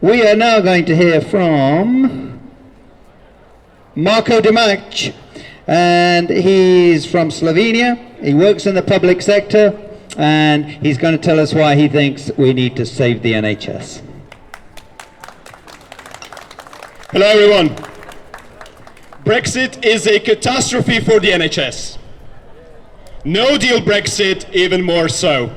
We are now going to hear from Marko Dimač, and he's from Slovenia. He works in the public sector, and he's going to tell us why he thinks we need to save the NHS. Hello everyone. Brexit is a catastrophe for the NHS. No deal Brexit even more so.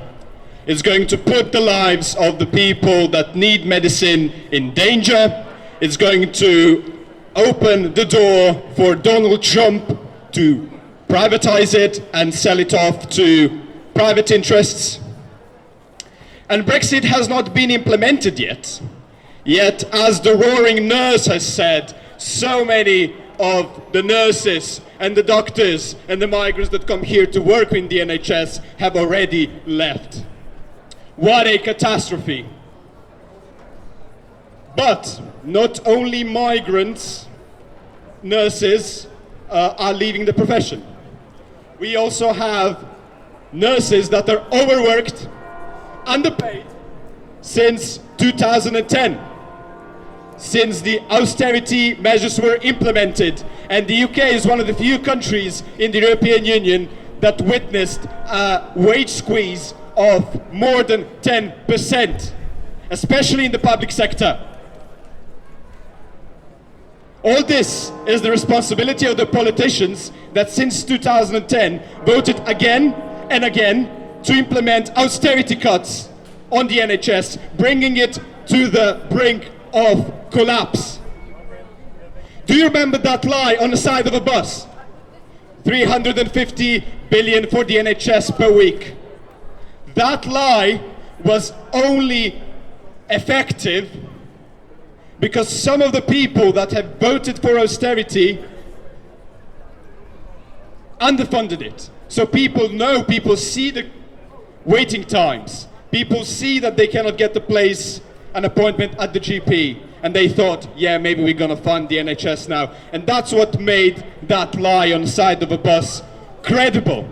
It's going to put the lives of the people that need medicine in danger. It's going to open the door for Donald Trump to privatize it and sell it off to private interests. And Brexit has not been implemented yet. Yet, as the roaring nurse has said, so many of the nurses and the doctors and the migrants that come here to work in the NHS have already left. What a catastrophe. But not only migrants, nurses are leaving the profession. We also have nurses that are overworked, underpaid since 2010, since the austerity measures were implemented. And the UK is one of the few countries in the European Union that witnessed a wage squeeze of more than 10%, especially in the public sector. All this is the responsibility of the politicians that since 2010 voted again and again to implement austerity cuts on the NHS, bringing it to the brink of collapse. Do you remember that lie on the side of a bus? 350 billion for the NHS per week. That lie was only effective because some of the people that have voted for austerity underfunded it. So people know, people see the waiting times. People see that they cannot get an appointment at the GP. And they thought, yeah, maybe we're going to fund the NHS now. And that's what made that lie on the side of a bus credible.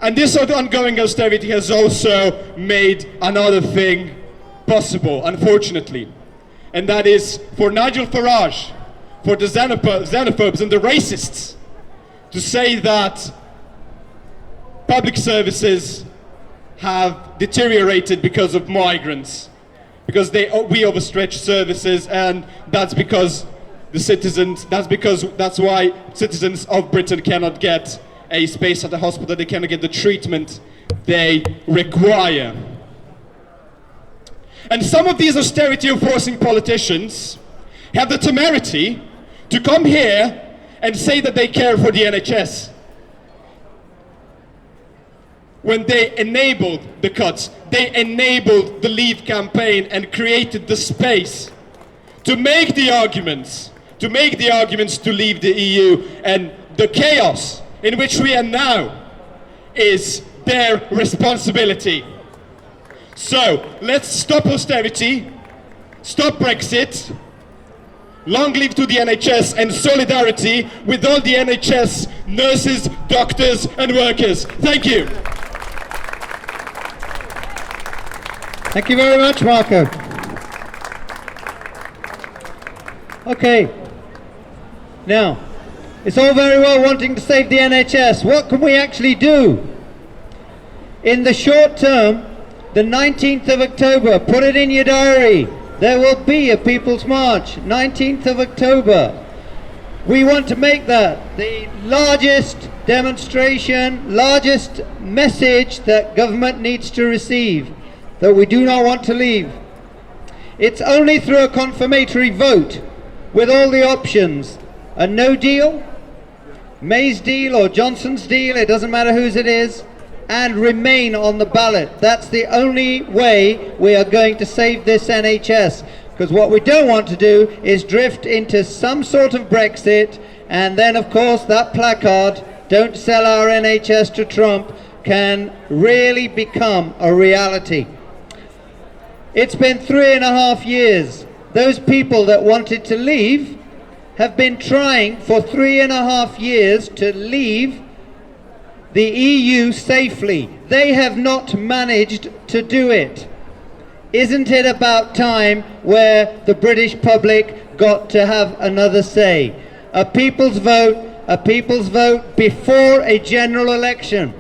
And this ongoing austerity has also made another thing possible, unfortunately. And that is for Nigel Farage, for the xenophobes and the racists, to say that public services have deteriorated because of migrants, because we overstretch services, and that's because that's why citizens of Britain cannot get a space at the hospital, they cannot get the treatment they require. And some of these austerity-enforcing politicians have the temerity to come here and say that they care for the NHS, when they enabled the cuts, they enabled the Leave campaign and created the space to make the arguments to leave the EU. And the chaos in which we are now is their responsibility. So let's stop austerity, stop Brexit, long live to the NHS, and solidarity with all the NHS nurses, doctors and workers. Thank you. Thank you very much, Marko. Okay. Now, it's all very well wanting to save the NHS. What can we actually do? In the short term, the 19th of October, put it in your diary. There will be a People's March, 19th of October. We want to make that the largest demonstration, largest message that government needs to receive, that we do not want to leave. It's only through a confirmatory vote with all the options, a no deal, May's deal or Johnson's deal, it doesn't matter whose it is, and remain on the ballot. That's the only way we are going to save this NHS, because what we don't want to do is drift into some sort of Brexit, and then of course that placard, "Don't sell our NHS to Trump," can really become a reality. It's been 3.5 years. Those people that wanted to leave have been trying for 3.5 years to leave the EU safely. They have not managed to do it. Isn't it about time where the British public got to have another say? A people's vote before a general election.